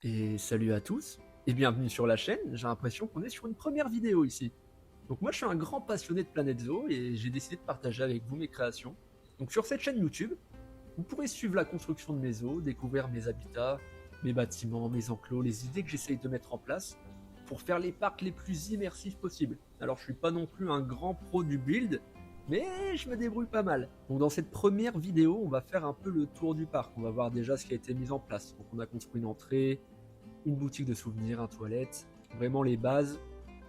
Et salut à tous, et bienvenue sur la chaîne. J'ai l'impression qu'on est sur une première vidéo ici. Donc moi je suis un grand passionné de Planète Zoo et j'ai décidé de partager avec vous mes créations. Donc sur cette chaîne YouTube, vous pourrez suivre la construction de mes zoos, découvrir mes habitats, mes bâtiments, mes enclos, les idées que j'essaye de mettre en place pour faire les parcs les plus immersifs possibles. Alors je suis pas non plus un grand pro du build, mais je me débrouille pas mal. Donc dans cette première vidéo, on va faire un peu le tour du parc. On va voir déjà ce qui a été mis en place. Donc on a construit une entrée, une boutique de souvenirs, un toilette, vraiment les bases.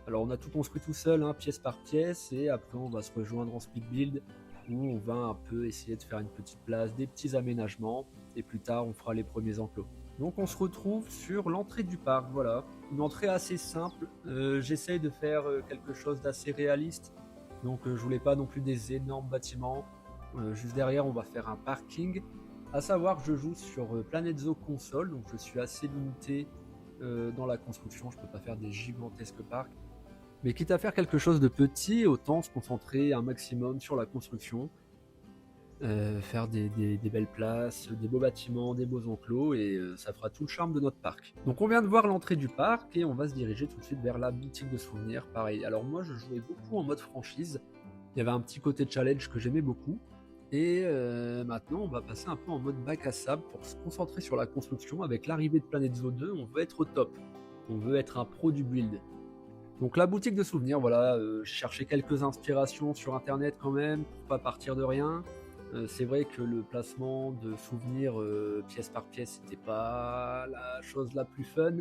Alors on a tout construit tout seul, hein, pièce par pièce, et après on va se rejoindre en speed build où on va un peu essayer de faire une petite place, des petits aménagements, et plus tard on fera les premiers enclos. Donc on se retrouve sur l'entrée du parc, voilà, une entrée assez simple. J'essaye de faire quelque chose d'assez réaliste, donc je voulais pas non plus des énormes bâtiments. Juste derrière on va faire un parking. À savoir que je joue sur Planet Zoo console, donc je suis assez limité dans la construction, je peux pas faire des gigantesques parcs. Mais quitte à faire quelque chose de petit, autant se concentrer un maximum sur la construction, faire des belles places, des beaux bâtiments, des beaux enclos, et ça fera tout le charme de notre parc. Donc on vient de voir l'entrée du parc, et on va se diriger tout de suite vers la boutique de souvenirs. Pareil, alors moi je jouais beaucoup en mode franchise, il y avait un petit côté challenge que j'aimais beaucoup, et maintenant on va passer un peu en mode bac à sable pour se concentrer sur la construction. Avec l'arrivée de Planet Zoo 2, on veut être au top, on veut être un pro du build. Donc la boutique de souvenirs, voilà, je cherchais quelques inspirations sur internet quand même, pour pas partir de rien. C'est vrai que le placement de souvenirs pièce par pièce, c'était pas la chose la plus fun,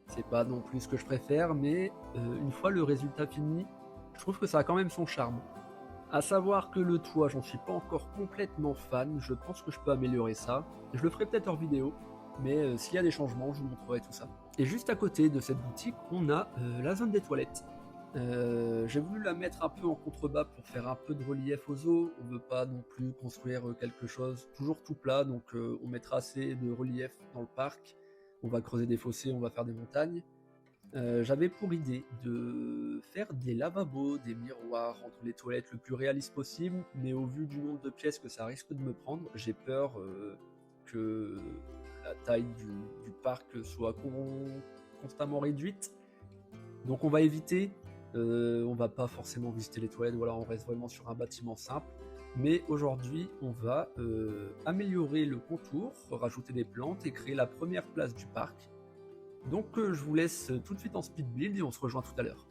c'est pas non plus ce que je préfère, mais une fois le résultat fini, je trouve que ça a quand même son charme. À savoir que le toit, j'en suis pas encore complètement fan, je pense que je peux améliorer ça. Je le ferai peut-être hors vidéo, mais s'il y a des changements, je vous montrerai tout ça. Et juste à côté de cette boutique, on a la zone des toilettes. J'ai voulu la mettre un peu en contrebas pour faire un peu de relief aux eaux. On veut pas non plus construire quelque chose toujours tout plat, donc on mettra assez de relief dans le parc. On va creuser des fossés, on va faire des montagnes. J'avais pour idée de faire des lavabos, des miroirs entre les toilettes le plus réaliste possible, mais au vu du nombre de pièces que ça risque de me prendre, j'ai peur que la taille du parc soit constamment réduite. Donc on va éviter, on va pas forcément visiter les toilettes, voilà, on reste vraiment sur un bâtiment simple. Mais aujourd'hui, on va améliorer le contour, rajouter des plantes et créer la première place du parc. Donc je vous laisse tout de suite en speed build et on se rejoint tout à l'heure.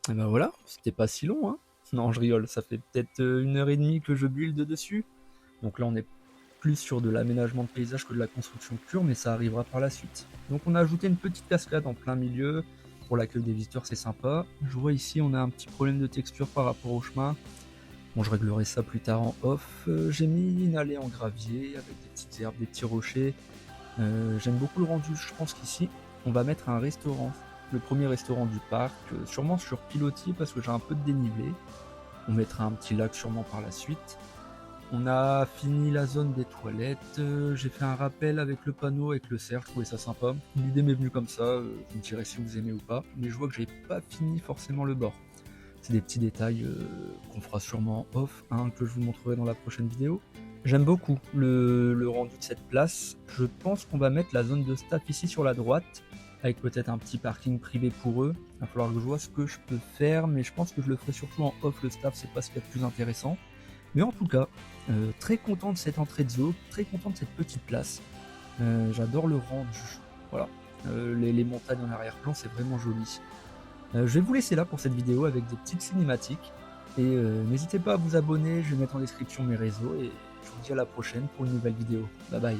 Et ben voilà, c'était pas si long, hein. Non, je rigole, ça fait peut-être 1 heure et demie que je build dessus. Donc là, on est plus sur de l'aménagement de paysage que de la construction pure, mais ça arrivera par la suite. Donc on a ajouté une petite cascade en plein milieu. Pour l'accueil des visiteurs, c'est sympa. Je vois ici, on a un petit problème de texture par rapport au chemin. Bon, je réglerai ça plus tard en off. J'ai mis une allée en gravier avec des petites herbes, des petits rochers. J'aime beaucoup le rendu. Je pense qu'ici, on va mettre un restaurant. Le premier restaurant du parc, sûrement sur pilotis parce que j'ai un peu de dénivelé. On mettra un petit lac sûrement par la suite. On a fini la zone des toilettes. J'ai fait un rappel avec le panneau, avec le cerf. Je trouvais ça sympa. L'idée m'est venue comme ça. Vous me direz si vous aimez ou pas. Mais je vois que j'ai pas fini forcément le bord. C'est des petits détails qu'on fera sûrement en off, hein, que je vous montrerai dans la prochaine vidéo. J'aime beaucoup le rendu de cette place. Je pense qu'on va mettre la zone de staff ici sur la droite, avec peut-être un petit parking privé pour eux. Il va falloir que je vois ce que je peux faire, mais je pense que je le ferai surtout en off. Le staff, c'est pas ce qu'il y a de plus intéressant. Mais en tout cas, très content de cette entrée de zoo, très content de cette petite place. J'adore le rendu. Voilà, les montagnes en arrière-plan, c'est vraiment joli. Je vais vous laisser là pour cette vidéo avec des petites cinématiques. Et n'hésitez pas à vous abonner, je vais mettre en description mes réseaux. Et je vous dis à la prochaine pour une nouvelle vidéo. Bye bye.